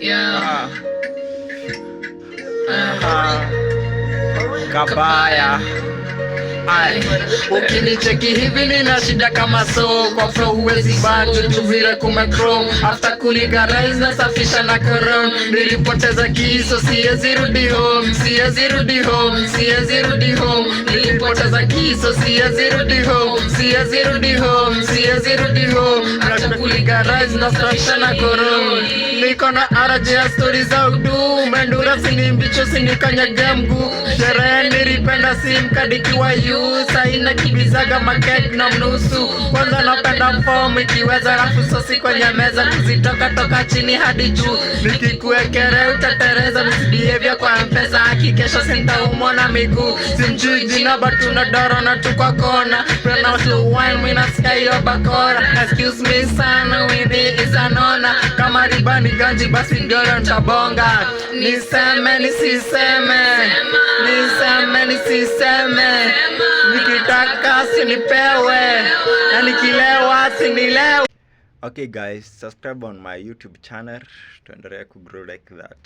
Yeah. Kabaya. Ukinicheki hivi nina shida kama so. Kwa flow huwezi banjo tu vile kumechrome. After kulegalize nasafisha na chrome. Nilipoteza kiso siwezi rudi home. Siwezi rudi home. Siwezi rudi home. Nilipoteza kiso siwezi rudi home. Siwezi rudi home. Siwezi rudi home. After kulegalize nasafisha na chrome. Niko na RJ ya story za udu. Mendura sinimbicho sinikanyage mguu. Sherehe nilipenda simkadi kiwa yu. Saina kibizaga makek na mnusu. Kwanza napenda form ikiweza rafu sosi kwenye meza. Kuzitoka toka chini hadi juu. Nikikuekere utatereza misibehavior kwa mpesa. Hakikesha sintaumwa na miguu. Simjui jina but tunadoro na tukwa kona. Prena watu wine mina sky yo bakora. Excuse me sana wini isanona. Kama riba ni ganji basi ndoro ntabonga. Niseme nisiseme. Niseme nisiseme. Nikitaka sinipewe na nikilewa sinilewe. Okay guys, subscribe on my YouTube channel. Tuendelee kugrow like that.